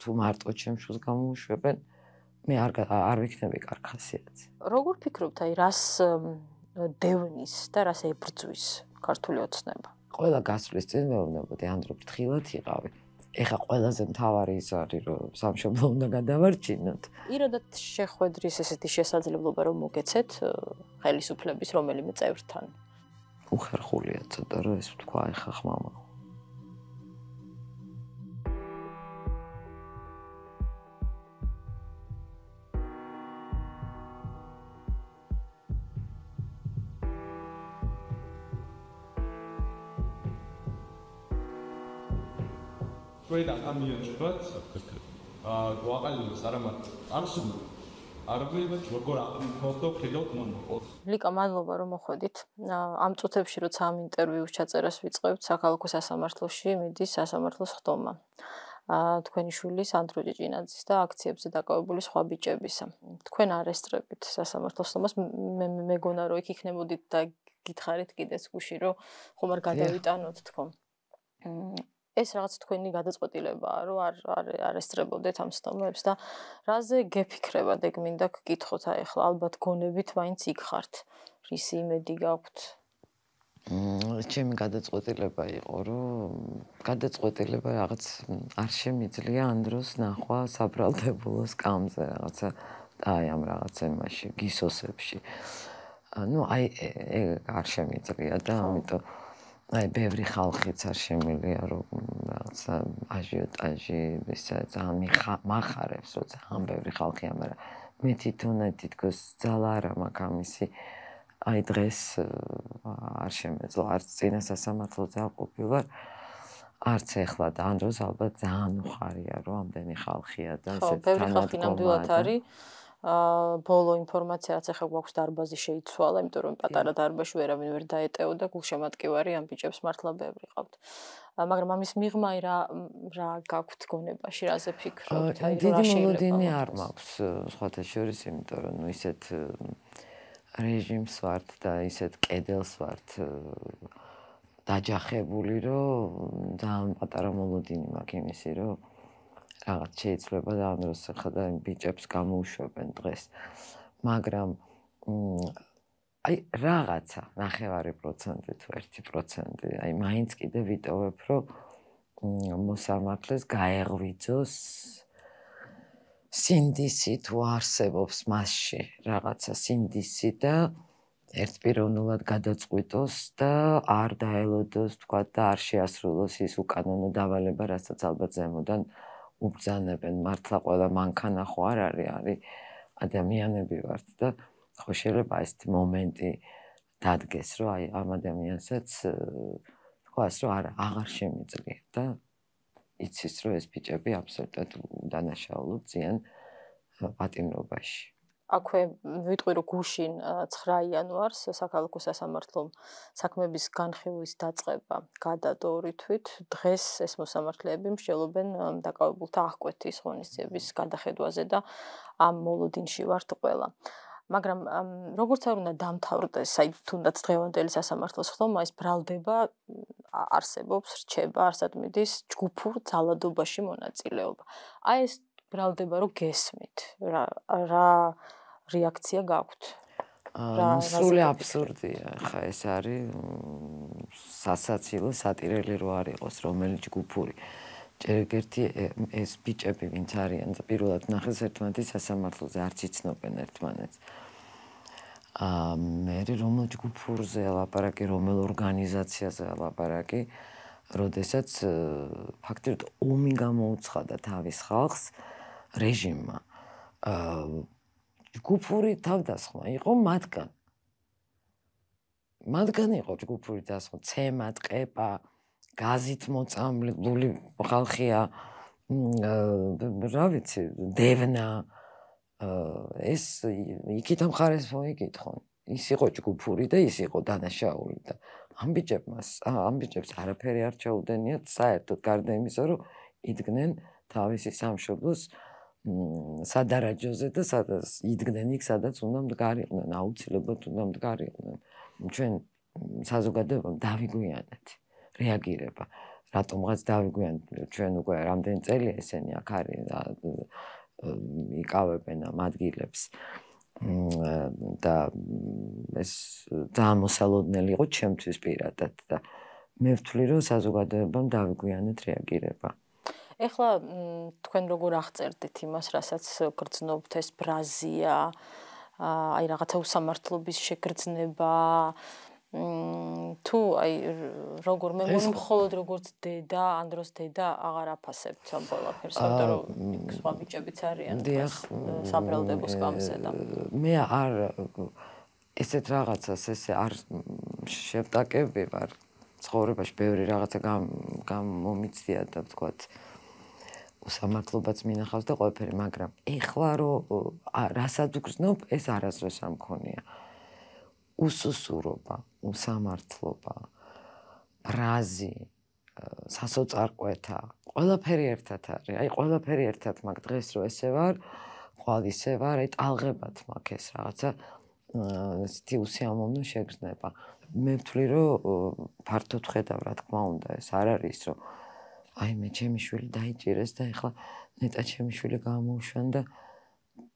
თუ მარტო ჩემს შულს გამოუშვებენ, მე არ ვიქნები კარგ ხასიათზე. როგორ ფიქრობთ, აი რას დევნის და რას ებრძვის ქართული ოცნება? ყველა გასვლის წინ მეუბნებოდი, ანდრო ფრთხილად იყავი. ეხა ყველაზე მთავარი ის არის, რომ სამშობლო უნდა გადავარჩინოთ. პირადად შეხვედრის ესეთი შესაძლებლობა რომ მოგეცეთ ხელისუფლების რომელიმე წევრთან. უხერხულია ცოტა რომ ეს თქვა ეხა ხმამა. Tweedan ამიოჭროთ გვაყალიბოს არამედ არსულ არაბებად როგორ აფონტო ხილოთ მონოპოლს. ლიკა, მადლობა რომ მოხვედით. ამ წუთებში როცა ამ ინტერვიუს ჩაწერას ვიწყებთ, საქალაქო სასამართლოში მიდის სასამართლოს ხდომა. თქვენი შვილის ანდრო ჭიჭინაძის და აქციებზე დაკავებული სხვა ბიჭებისა. თქვენ არესტრებით სასამართლოს ხდომას მეგონა რომ იქ იქნებოდით და გითხარით კიდეც გუში რომ ხომ არ გადავიტანოთ თქო. ეს რაღაც თქვენი გადაწყვეტილებაა, რომ არ ესწრებოდეთ ამ სტომებს და რაზე გეფიქრებათ, ეგ მინდა გკითხოთ, აი ახლა ალბათ გონებით მაინც იქ ხართ. რისი იმედი გაქვთ? ჩემი გადაწყვეტილება იყო, რომ გადაწყვეტილება რაღაც არ შემიძლია ანდროს ნახვა საბრალდებულო სკამზე, რაღაცა და აი ამ რაღაცა იმაში, გისოსებში. ნუ აი არ შემიძლია და ამიტომ აი ბევრი ხალხიც არ შემიძლია რომ რაღაცა აჟიოტაჟი ისა ძალიან მახარებს რომ ძალიან ბევრი ხალხია, მაგრამ მე თვითონაც თითქოს ძალა არა მაქვს ამისი აი დღეს არ შემეძლო არც წინა სასამართლოზე ყოფილვარ არც ეხლა და ამ დროს ალბათ ძალიან უხარია რომ ამდენი ხალხია და ესეთ თანადგომად არის ბოლო ინფორმაცია რაც ახლა გვაქვს დარბაზი შეიცვალა, იმიტომ რომ პატარა დარბაზში ვერავინ ვერ დაეტეოდა, გულშემატკივარი ამ ბიჭებს მართლა ბევრი ყავთ. მაგრამ ამის მიღმა რა გაქვთ გონებაში, რაზე ფიქრობთ? აი დიდი მოლოდინი არ მაქვს სხვათა შორის, იმიტომ რომ ნუ ისეთ რეჟიმს ვართ და ისეთ კედელს ვართ დაჯახებული, რომ ძალიან პატარა მოლოდინი მაქვს იმისი, რომ რაღაც შეიძლება და ამ დროს ახლა და ბიჭებს გამოუშვებენ დღეს. მაგრამ აი რაღაცა 9% თუ 1%, აი მაინც კიდე ვიტოვებ, რომ მოსამართლეს გაეღვიძოს სინდისი თუ არსებობს მასში რაღაცა სინდისი და ერთპიროვნულად გადაწყვიტოს და არ დაელოდოს თქვა და არ შეასრულოს ის უკანონო დავალება, რასაც ალბათ ზემოდან უბრძანებენ. მართლა ყველა მანქანა ხო არ არის ადამიანები ვართ და ხო შეიძლება ესეთი მომენტი დადგეს, რომ აი ამ ადამიანსაც თქვას, რომ აღარ შემიძლია და იცის, რომ ეს ბიჭები აბსოლუტურად დანაშაულოდ ძიან პატიმრობაში. აქვე ვიტყვი რომ გუშინ 9 იანვარს საქალაქო სასამართლომ საქმების განხილვის დაწყება გადადო რითვით დღეს ეს მოსამართლეები მსჯელობენ დაკავებულთა აღკვეთის ღონისძიების გადახედვაზე და ამ მოლოდინში ვართ ყველა. მაგრამ როგორც არ უნდა დამთავრდეს, აი თუნდაც დღევანდელი სასამართლოს ხდომა, ეს ბრალდება არსებობს, რჩება, არსად მიდის ჯგუფურ ძალადობაში მონაწილეობა. აი ეს ბრალდება რომ გესმით, რა რეაქცია გაქვთ? სრული აბსურდია, ხა ეს არის სასაცილო სატირელი რო არ იყოს, რომელი ჯგუფური. ჯერგერთი ეს ბიჭები ვინც არიან, პირველად ნახეს ერთმანეთის სასამართლოზე, არც იცნობენ ერთმანეთს. მე რომელ ჯგუფურზე ლაპარაკი, რომელ ორგანიზაციაზე ლაპარაკი, როდესაც ფაქტობრივად ომი გამოუცხადა თავის ხალხს რეჟიმმა. ჯგუფური თავდასხმა იყო მათგან. მათგან იყო ჯგუფური დასხმა, ცემა, ტყეპა, გაზით მოწამლული ხალხია, რა ვიცი, დევნა. ეს იქით მხარეს მოიკითხონ. ის იყო ჯგუფური და ის იყო დანაშაული და ამ ბიჭებს არაფერი არ ჩაუდენიათ საერთოდ გარდა იმისა, რომ იდგნენ თავისი სამშობლოს სადარაჯოზე და იდგნენ იქ, სადაც უნდა მდგარიყვნენ, აუცილებლად უნდა მდგარიყვნენ. ჩვენ საზოგადოებამ დავიგვიანეთ რეაგირება. რატომღაც დავიგვიან ჩვენ უკვე რამდენი წელი ესენი აქ არის იკავებენ ამ ადგილებს და ეს ძალიან მოსალოდნელი იყო ჩემთვის პირადად და მე ვთვლი რომ საზოგადოებამ დავიგვიანეთ რეაგირება. ეხლა თქვენ როგორ აღწერდით იმას, რასაც გრძნობთ ეს ბრაზია, აი რაღაცა უსამართლობის შეგრძნება, თუ აი როგორ მე მგონი მხოლოდ როგორც დედა, ანდროს დედა აღარ აფასებთ ამ ყველაფერს, იმიტომ რომ სხვა ბიჭებიც არიან საბრალდებო სკამზე და მე არ ესეთ რაღაცას ესე არ შევტაკები ვარ ცხოვრებაში ბევრი რაღაცა გამომიცდია და ვთქვათ უსამართლობაც მინახავს და ყველაფერი, მაგრამ ეხლა რომ რასაც ვგრძნობ, ეს არასდროს არ მქონია. უსუსურობა, უსამართლობა, ბრაზი, სასოწარკვეთა, ყველაფერი ერთად არის. აი ყველაფერი ერთად მაგ დღეს რო ესე ვარ, ხვალ ისე ვარ, აი ტალღებად მაგ ეს რაღაცა ესეთი უსიამოვნო შეგრძნება. მე ვთვლი რომ ფართოდ ხედავ რა თქმა უნდა, ეს არ არის რომ აი მე ჩემი შვილი დაიჭირეს და ეხლა ნეტა ჩემი შვილი გამოუშვან და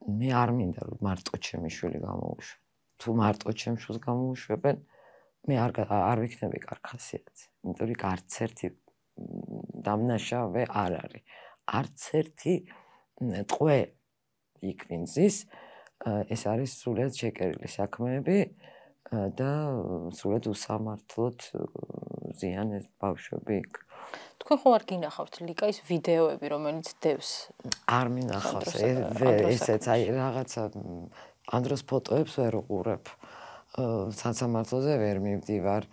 მე არ მინდა რომ მარტო ჩემი შვილი გამოუშვა. თუ მარტო ჩემს შვილს გამოუშვებენ, მე არ ვიქნები კარგ ხასიათზე. იმიტომ რომ არც ერთი დამნაშავე არ არის. არც ერთი ტყვე იქ ვინძის, ეს არის სრულიად შეკერილი საქმეები და სრულიად უსამართლოდ ზიან ეს ბავშვები იქ. თქვენ ხომ არ გინახავთ ლიკა ის ვიდეოები, რომელიც დევს? არ მინახავს. ესეც აი რაღაცა ანდროს ფოტოებს ვერ უყურებ. სასამართლოზე ვერ მივდივარ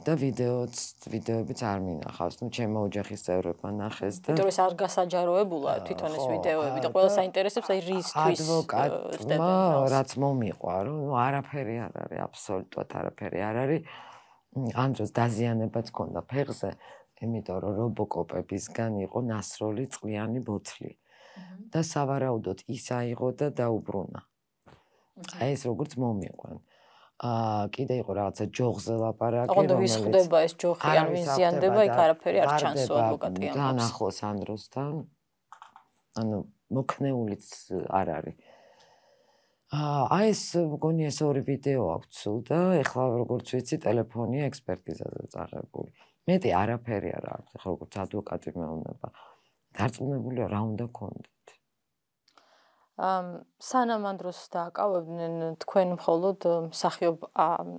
და ვიდეოებიც არ მინახავს. ნუ ჩემო ოჯახის წევრებმა ნახეს და იმიტომ რომ ეს არ გასაჯაროებულა თვითონ ეს ვიდეოები და ყველა საინტერესებს აი რისთვის ადვოკატმა რაც მომიყვა, რომ ნუ არაფერი არ არის, აბსოლუტურად არაფერი არ არის. ანდროს დაზიანებაც ჰქონდა ფეხზე, იმიტომ რომ რობოკოპებისგან იყო ნასროლი წყლიანი ბოთლი. და სავარაუდოდ ის აიღო და დაუბრუნა. აი ეს როგორც მომიყვან. კიდე იყო რაღაცა ჯოხზე ლაპარაკი, რომელიც ოღონდ ვისხდება ეს ჯოხი არ მიზიანდება, იქ არაფერი არ ჩანსო ადვოკატი ამბობს. ძალიან ახლოს ანდროსთან. ანუ მოქნეულიც არ არის. აი ეს მგონი ეს ორი ვიდეო აქვს სულ და ეხლა როგორც ვიცი ტელეფონია ექსპერტიზაზე წაღებული. მეტი არაფერი არ აქვს, ეხლა როგორც ადვოკატი მეუბნება. დარწმუნებულია რა უნდა გქონდეთ. სანამ ანდროს დააკავებდნენ, თქვენ მხოლოდ მსახიობ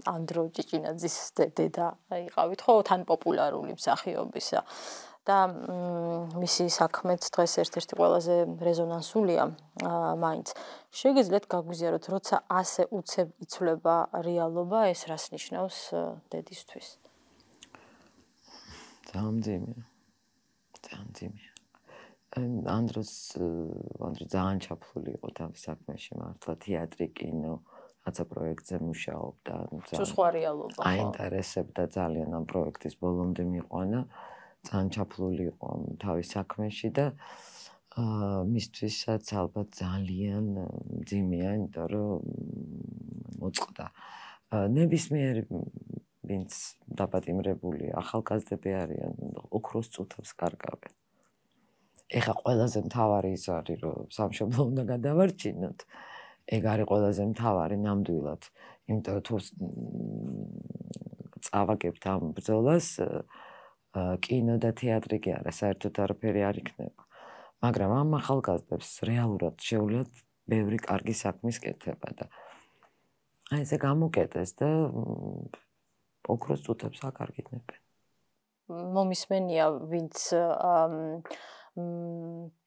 ანდრო ჭიჭინაძის დედა იყავით, ხო, თან პოპულარული მსახიობისა. და მისი საქმეც დღეს ერთ-ერთი ყველაზე რეზონანსულია მაინც. შეგიძლიათ გაგვიზიაროთ, როცა ასე უცებ იცვლება რეალობა, ეს რას ნიშნავს დედისთვის? ძალიან ანდრო ძალიან ჩაფლული იყო თავის საქმეში, მართლა თეატრი, კინო, რაცა პროექტზე მუშაობდა. თუ სხვა რეალობა ხო? აინტერესებდა ძალიან ამ პროექტის ბოლომდე მიყვანა. ძალიან ჩაფლული იყო თავის საქმეში და მისთვისაც ალბათ ძალიან მძიმეა, იმიტომ რომ მოწყდა. ნებისმიერი ვინც დაპატიმრებული ახალგაზრდები არიან, ოქროს წუთავს კარგავენ. ეხა ყველაზე მთავარი ის არის, რომ სამშობლო უნდა გადავარჩინოთ. ეგ არის ყველაზე მთავარი ნამდვილად. იმიტომ რომ თუ წავაგებთ ამ ბრძოლას, კინო და თეატრი კი არა, საერთოდ არაფერი არ იქნება. მაგრამ ამ ახალგაზრდებს რეალურად შეუძლიათ ბევრი კარგი საქმის კეთება და აი ესე გამოკეტეს და ოქროს წუთებს აკარგინებენ. მომისმენია, ვინც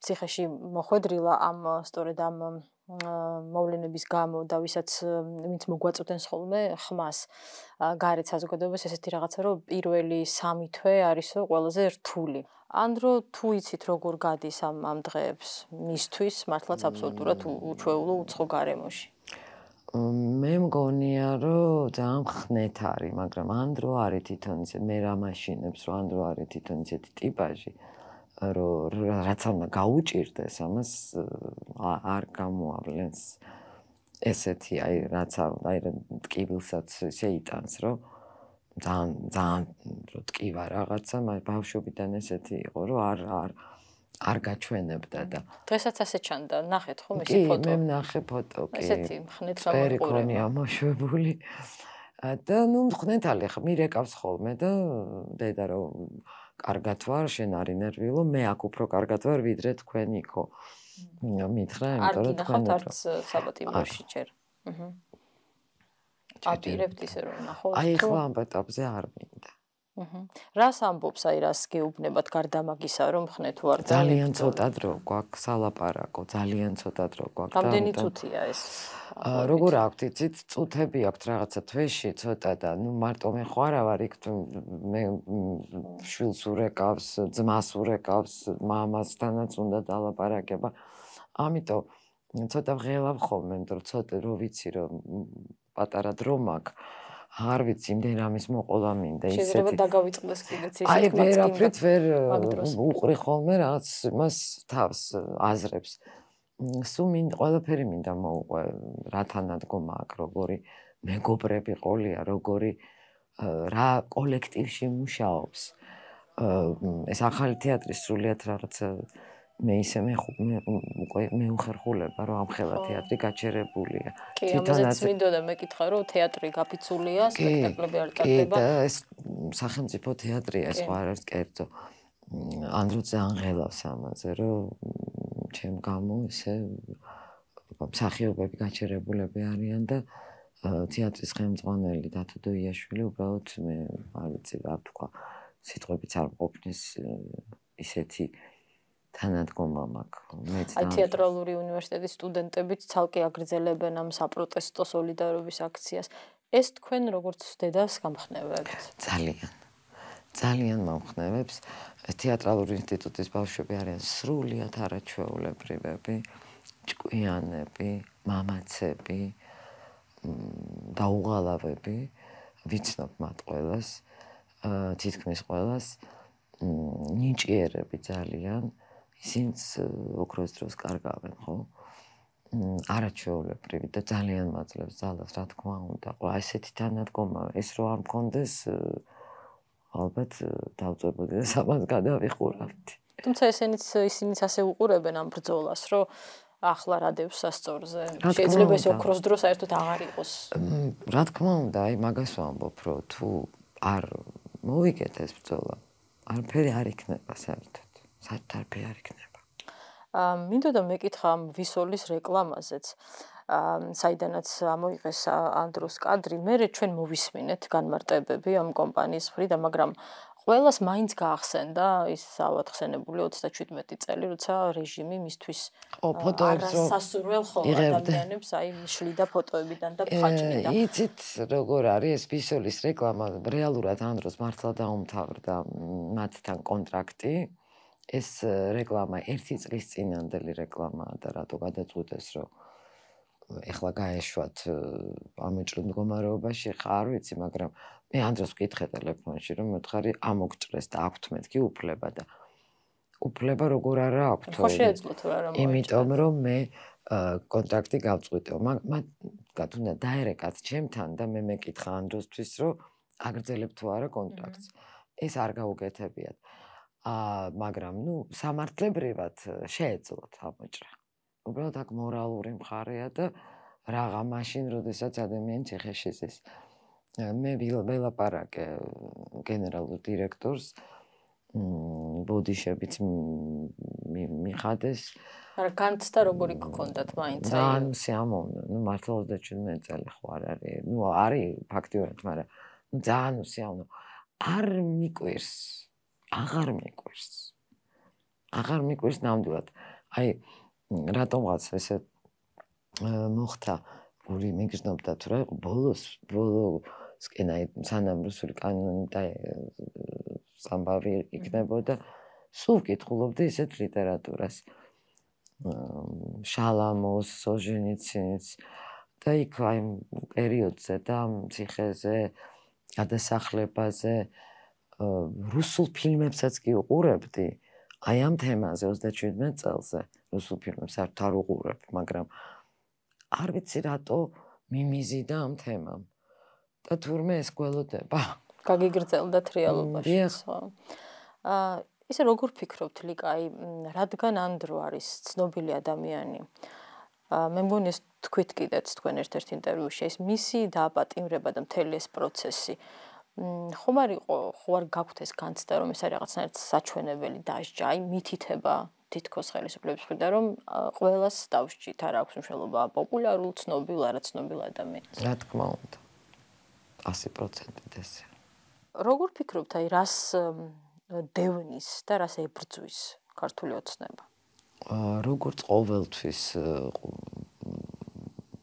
ციხეში მოხვედრილა ამ სწორედ ამ მოვლენების გამო და ვინც მოგვაწვდენ ხოლმე ხმას გარეთ საზოგადოებას ესეთი რაღაცა, რომ პირველი 3 თვე არისო ყველაზე რთული. ანდრო, თუ იცით როგორ გადის ამ დღეებს მისთვის, მართლაც აბსოლუტურად უჩვეულო უცხო გარემოში. მე მგონია, რომ ძალიან ხნეთ არის, მაგრამ ანდრო არის თვითონ ისე მე რა მაშინებს, რომ ანდრო არის თვითონ ისეთი ტიპაჟი, რაც უნდა გაუჭირდეს, ამას არ გამოავლენს ესეთი, აი რაც აი ტკივილსაც შეიტანს, რომ ძალიან ტკივა რაღაცა, მაგრამ ბავშვობიდან ესეთი იყო, რომ არ გაჩვენებდა და დღესაც ასე ჩანდა, ნახეთ ხო მისი კი, ფოტო. მე ვნახე ფოტო, კი. ესეთი მხნეთ წერი გამოიყურება. ქონია მოშვებული. და ნუ მხნეთალი მირეკავს ხოლმე და დედა რომ კარგად ვარ, შენ არ ინერვიულო, მე აქ უფრო კარგად ვარ, ვიდრე თქვენ იქო. მითხრა, იმიტომ რომ თქვენ არ გინახავთ არც საბატიმროში ჯერ. აპირებთ ისე რომ ნახოთ. აი ხო ამ ეტაპზე არ მინდა. რას ამბობს, აი რას გეუბნებათ გარდა მაგისა, რომ მხნეთ ვარ და ძალიან ცოტა დრო გვაქვს სალაპარაკო, ძალიან ცოტა დრო გვაქვს. რამდენი წუთია ეს? როგორ აქვთ, იცით, წუთები აქვთ რაღაცა თვეში ცოტა და ნუ მარტო მე ხო არა ვარ იქ მე შვილს ურეკავს, ძმას ურეკავს, მამასთანაც უნდა დალაპარაკება. ამიტომ ცოტა ვღელავ ხოლმე, იმიტომ რომ ცოტა რო ვიცი რომ პატარა დრო მაქვს. არ ვიცი, იმდენ რამის მოყოლა მინდა ისეთი. შეიძლება დაგავიწყდეს კიდეც ისეთი. აი ვერაფრით ვერ უყრი ხოლმე რაღაც მას თავს აზრებს. სულ ყველაფერი მინდა მოუყვე, რათა ნადგომა აქ, როგორი მეგობრები ყოლია, როგორი რა კოლექტივში მუშაობს. ეს ახალი თეატრი სრულიად რაღაცა მე ისე მე უხერხულება, რომ ამ ხელა თეატრი გაჩერებულია. კი, ამაზეც მინდოდა მეკითხა, რომ თეატრი გაფიცულია, სპექტაკლები არ ტარდება. კი, და ეს სახელმწიფო თეატრია, ეს არ არის კერძო. ანდრო ძალიან ღელავს ამაზე, რომ ჩემ გამო ესე მსახიობები გაჩერებულები არიან და თეატრის ხელმძღვანელი დათო დოიაშვილი უბრალოდ მე არ ვიცი რა თქვა, სიტყვებიც არ მყოფნის ისეთი თანადგომა მაქვს. აი თეატრალური უნივერსიტეტის სტუდენტებიც ცალკე აგრძელებენ ამ საპროტესტო სოლიდარობის აქციას. ეს თქვენ როგორც დედას გამხნევებთ? ძალიან მომხნევებს. თეატრალური ინსტიტუტის ბავშვები არიან სრულიად არაჩვეულებრივები, ჭკვიანები, მამაცები, დაუღალავები, ვიცნობ მათ ყველას, თითქმის ყველას, ნიჭიერები ძალიან. ისინიც ოქროს დროს კარგავენ, ხო? არაჩვეულებრივი და ძალიან მაძლევს ძალას, რა თქმა უნდა. ესეთი თანადგომა, ეს რო არ მქონდეს, ალბათ დავწებოდი და სამას გადავიხურავდი. თუმცა ისინიც ასე უყურებენ ამ ბრძოლას, რომ ახლა რადევს სასწორზე. შეიძლება ეს ოქროს დრო საერთოდ აღარ იყოს. რა თქმა უნდა, აი მაგას ვამბობ, რომ თუ არ მოვიგეთ ეს ბრძოლა, არაფერი არ იქნება საერთოდ. საერთოდ არ იქნება. მინდოდა მეკითხა ამ ვისოლის რეკლამაზეც, საიდანაც ამოიღეს ანდროს კადრი, მე ჩვენ მოვისმინეთ განმარტებები ამ კომპანიის მხრიდან, მაგრამ ყველას მაინც გაახსენდა ის ავათხსენებული 37 წელი, როცა რეჟიმი მისთვის არასასურველ ადამიანებს აი შლიდა ფოტოებიდან და ფაჭნიდა. იცით როგორ არის ეს ვისოლის რეკლამა, რეალურად ანდროს მართლა დაუმთავრდა მათთან კონტრაქტი. ეს რეკლამა 1 წლის წინანდელი რეკლამაა და რატო გადაწყვიტეს, რომ ეხლა გაეშვათ ამეჭრ მდგომარეობაში, არ ვიცი, მაგრამ მე ანდროს ვკითხე ტელეფონში, რომ მოთხარი ამოგჭრეს და აქვთ მეთქი უფლება და უფლება როგორ არა აქვთ. ხო შეეძლოთ რა მოიჭრა. იმიტომ რომ მე კონტრაქტი გავწყვიტეო. მაგათ უნდა დაერეკათ ჩემთან და მე მეკითხა ანდროსთვის, რომ აგრძელებ თუ არა კონტრაქტს. ეს არ გაუგეთებიათ. მაგრამ ნუ სამართლებრივად შეეძლოთ ამოჭრა. უბრალოდ აქ მორალური მხარეა და რაღა მაშინ, როდესაც ადამიანი ციხეში ზის. მე ველაპარაკე გენერალურ დირექტორს, ბოდიშებიც მიხადეს. არა, განცდა როგორი გქონდათ მაინც აი. ძალიან სიამოვნო, ნუ მართლა 37 წელი ხო არ არის. ნუ არის ფაქტიურად, მაგრამ ნუ ძალიან სიამოვნო. არ მიკვირს. აღარ მიკვირს ნამდვილად. აი რატომღაც ესე მოხდა გური მიგრძნობდა თუ რა იყო ბოლოსკენ აი სანამ რუსული კანონი და სამბავი იქნებოდა სულ ვკითხულობდი ისეთ ლიტერატურას შალამოს, სოჟენიცინს და იქ აი პერიოდზე და ციხეზე გადასახლებაზე რუსულ ფილმებსაც კი უყურებდი აი ამ თემაზე 37 წელზე რუსულ ფილმებს არ უყურებ, მაგრამ არ ვიცი რატო მიმიზიდა ამ თემამ და თურმე ეს გველოდება გაგიგრძელდათ რეალობაშიც, ხო? ისე როგორ ფიქრობთ, ლიკა, რადგან ანდრო არის ცნობილი ადამიანი? მე მგონი ეს თქვით კიდეც თქვენ ერთ-ერთ ინტერვიუში, ეს მისი დააპატიმრება და მთელი ეს პროცესი. ხომ არ გაქვთ ეს განცდა, რომ ეს არის რაღაცნაირად საჩვენებელი დასჯა, აი მითითება თითქოს ხელისუფლების მხრიდან, რომ ყველას დავსჯით, არ აქვს მნიშვნელობა პოპულარულ, ცნობილ, არაცნობილ ადამიანს. რა თქმა უნდა. 100% ესე. როგორ ფიქრობთ, აი რას დევნის და რას ებრძვის ქართული ოცნება? როგორც ყოველთვის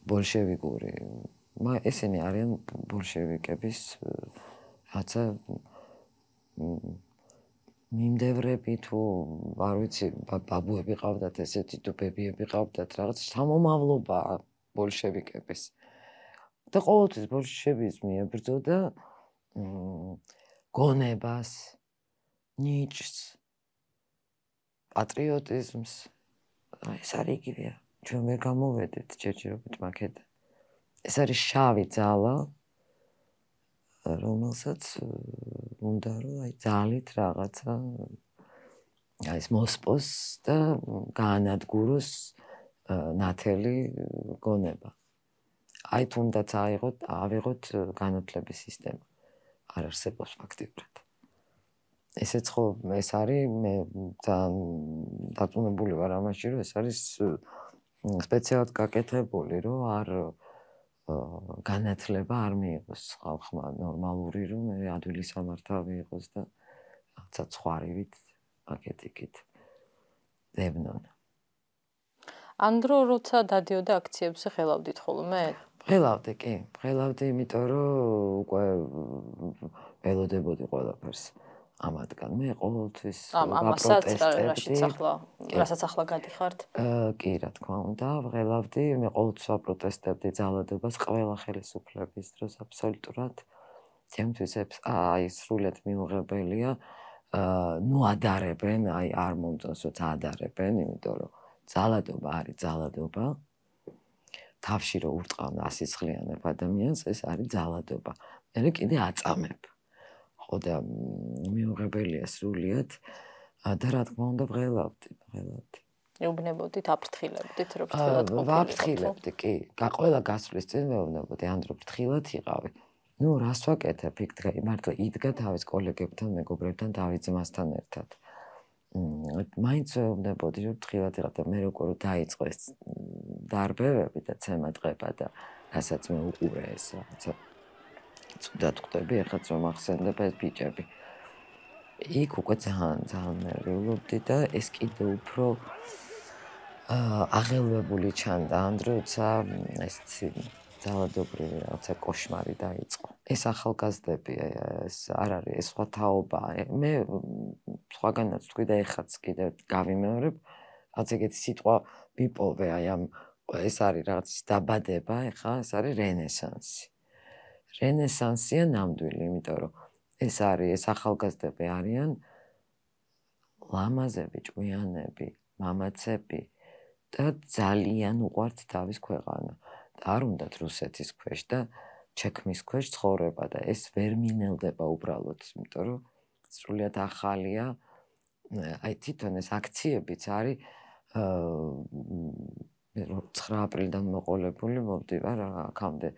ბოლშევიკური, ესენი არიან ბოლშევიკების რაცა მიმდევრები თუ არ ვიცი, ბაბუები ყავდათ, ესეთი თუ ბებიები ყავდათ, რაღაც სამომავლობა ბოლშევიკების. და ყოველთვის ბოლშევიზმი ებრძოდა გონებას, ნიჭს, პატრიოტიზმს. ეს არის იგივეა. ჩვენ ვერ გამოვედით ჯერჯერობით მაგეთ. ეს არის შავი ძალა, რომელსაც უნდა რომ აი ძალით რაღაცა აი ეს მოსპოს და გაანადგუროს ნათელი გონება. აი თუნდაც ავიღოთ განათლების სისტემა. არ არსებობს ფაქტიურად. ესეც ხო ეს არის მე ძალიან დაწუნებული ვარ ამაში, რომ ეს არის სპეციალურად გაკეთებული, რომ არ განათლება არ მიიღოს ხალხმა ნორმალური, რომ მე ადვილი სამართავი იყოს და რაღაცა ცხვარივით აკეთიკით დებნონ. ანდრო როცა დადიოდა აქციებზე ხელავდით ხოლმე? ხელავდი, კი. ხელავდი, იმიტომ რომ უკვე ველოდებოდი ყველაფერს. ამადგან მე ყოველთვის ვაპროტესტებდი. რასაც ახლა გადიხართ? კი, რა თქმა უნდა, ვღელავდი, მე ყოველთვის ვაპროტესტებდი ძალადობას ყველა ხელისუფლების დროს აბსოლუტურად. ჩემთვის აი სრულად მიუღებელია, ნუ ადარებენ, აი არ მომწონსოც ადარებენ, იმიტომ რომ ძალადობა არის ძალადობა. თავში რო ურტყავ ასისხლიანებ ადამიანს, ეს არის ძალადობა. მე კიდე აწამებ. ხო და მიუღებელია სრულიად და რა თქმა უნდა ვღელავდი. ეუბნებოდით, აფრთხილებდით, რომ ფრთხილად ყოფილიყო. ვაფრთხილებდი, კი. ყველა გასვლის წინ მეუბნებოდი, ანდრო ფრთხილად იყავი. ნუ რას ვაკეთებ, იქ მართლა იდგა თავის კოლეგებთან, მეგობრებთან, დავით ძმასთან ერთად. მაინც ვეუბნებოდი, რომ ფრთხილად იყავ და მე როგორ დაიწყო ეს დარბევები და ცემატყება და რასაც მე უყურე ეს რაღაცა ცუდად ხვდები, ეხლაც რომ ახსენდება ეს ბიჭები. იქ უკვე ძალიან ნერვიულობდი და ეს კიდე უფრო აღელვებული ჩანდა ანდროცა ეს ძალადობრივი რაღაცა კოშმარი დაიწყო. ეს ახალგაზრდები, ეს არ არის, ეს სხვა თაობაა. მე სხვაგანაც თქვი და ეხლაც კიდე გავიმეორებ, რაც ეგეთი სიტყვა ვიპოვე, აი ამ ეს არის რაღაც დაბადება, ეხლა ეს არის რენესანსი. რენესანსია ნამდვილი, იმიტომ რომ ეს არის, ეს ახალგაზრდები არიან ლამაზები, ჭკვიანები, მამაცები და ძალიან უყვართ თავის ქვეყანა. და არ უნდათ რუსეთის ქვეშ და ჩექმის ქვეშ ცხოვრება და ეს ვერ მინელდება უბრალოდ, იმიტომ რომ სრულიად ახალია. აი თვითონ ეს აქციებიც არის 9 აპრილიდან მოყოლებული, მოვდივარ აქამდე.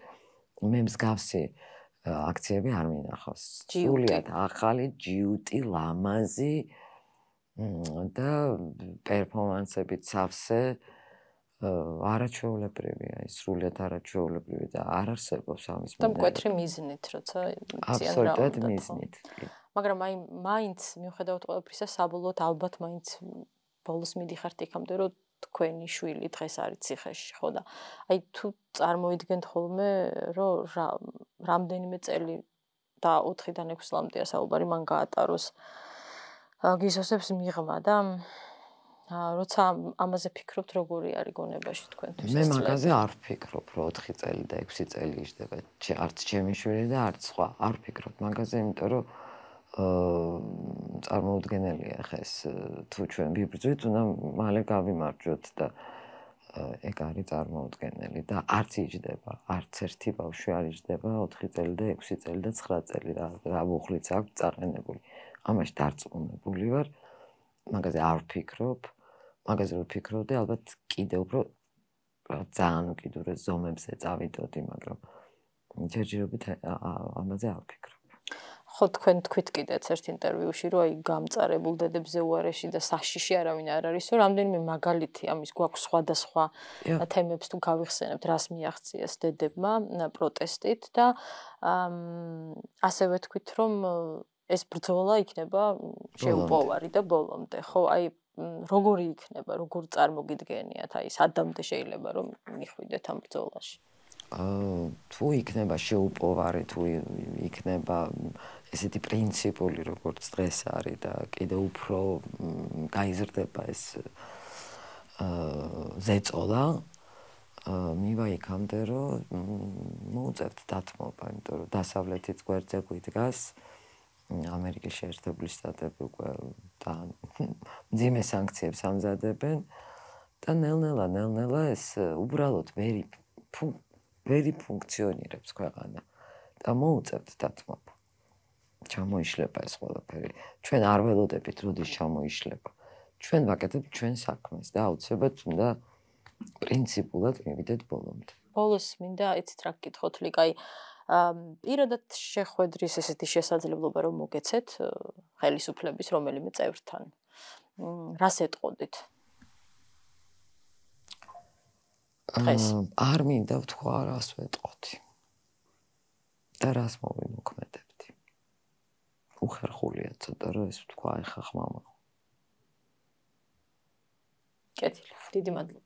მე მსგავსი აქციები არ მინახავს. სრულიად ახალი, ჯიუტი, ლამაზი და პერფორმანსებიც სავსე არაჩვეულებრივია, სრულიად არაჩვეულებრივი და არ არსებობს ამის და მკვეთრი მიზნით, როცა აბსოლუტურად მიზნით. მაგრამ აი მაინც მიუხედავად ყველაფრისა, საბოლოოდ ალბათ მაინც ბოლოს მიდიხართ იქამდე, რომ თქვენი შვილი დღეს არის ციხეში, ხო და აი თუ წარმოიდგენთ ხოლმე, რომ რამდენიმე წელი და 4-დან 6 წლამდეა საუბარი მან გაატაროს გისოსებს მიღმა და როცა ამაზე ფიქრობთ, როგორი არის გონებაში თქვენთვის? მე მაგაზე არ ვფიქრობ, რომ 4 წელი და 6 წელი იშდება, არც ჩემი შვილი და არც სხვა. არ ვფიქრობ მაგაზე, იმიტომ რომ წარმოუდგენელია ხა ეს თუ ჩვენ ვიბრძვით, უნდა მალე გავიმარჯვოთ და ეგ არის წარმოუდგენელი და არც იჯდება, არც ერთი ბავშვი არ იჯდება 4 წელი და 6 წელი და 9 წელი რა მუხლიც აქვს წაყენებული. ამაში დარწმუნებული ვარ. მაგაზე არ ვფიქრობ. მაგაზე ვფიქრობდი, ალბათ კიდევ უფრო ძალიან უკიდურეს ზომებზე წავიდოდი, მაგრამ ჯერჯერობით ამაზე არ ვფიქრობ. ხო, თქვენ თქვით კიდეც ერთ ინტერვიუში, რომ აი გამწარებულ დედებზე უარეში და საშიში არავინ არ არის, რომ რამდენიმე მაგალითი ამის გვაქვს სხვადასხვა თემებს თუ გავიხსენებთ, რას მიაღწიეს დედებმა პროტესტით და ასევე თქვით, რომ ეს ბრძოლა იქნება შეუპოვარი და ბოლომდე. ხო, აი როგორი იქნება, როგორ წარმოგიდგენიათ, აი სადამდე შეიძლება რომ მიხვიდეთ ამ ბრძოლაში? თუ იქნება შეუპოვარი, თუ იქნება ესეთი პრინციპული, როგორც დღეს არის და კიდევ უფრო გაიზრდება ეს ზეწოლა, მივა იქამდე, რომ მოუწევთ დათმობა, იმიტომ რომ დასავლეთის გვერდზე გვიდგას ამერიკის შეერთებული შტატები უკვე მძიმე სანქციებს ამზადებენ და ნელ-ნელა ეს უბრალოდ ვერ ფუნქციონირებს ქვეყანა და მოუწევთ დათმობა. ჩამოიშლება ეს ყველაფერი. ჩვენ არ ველოდებით, როდის ჩამოიშლება. ჩვენ ვაკეთებთ ჩვენ საქმეს და აუცილებლად უნდა პრინციპულად მივიდეთ ბოლომდე. ბოლოს მინდა იცით რა გკითხოთ, ლიკა, აი პირადად შეხვედრის ესეთი შესაძლებლობა რომ მოგეცეთ ხელისუფლების რომელიმე წევრთან. რას ეტყოდით? არ მინდა ვთქვა, რას ვეტყოდი. და რას მოვიმოქმედებდი. უხერხულია ცოტა რომ ეს ვთქვა ეხა ხმამა. კეთილი, დიდი მადლობა.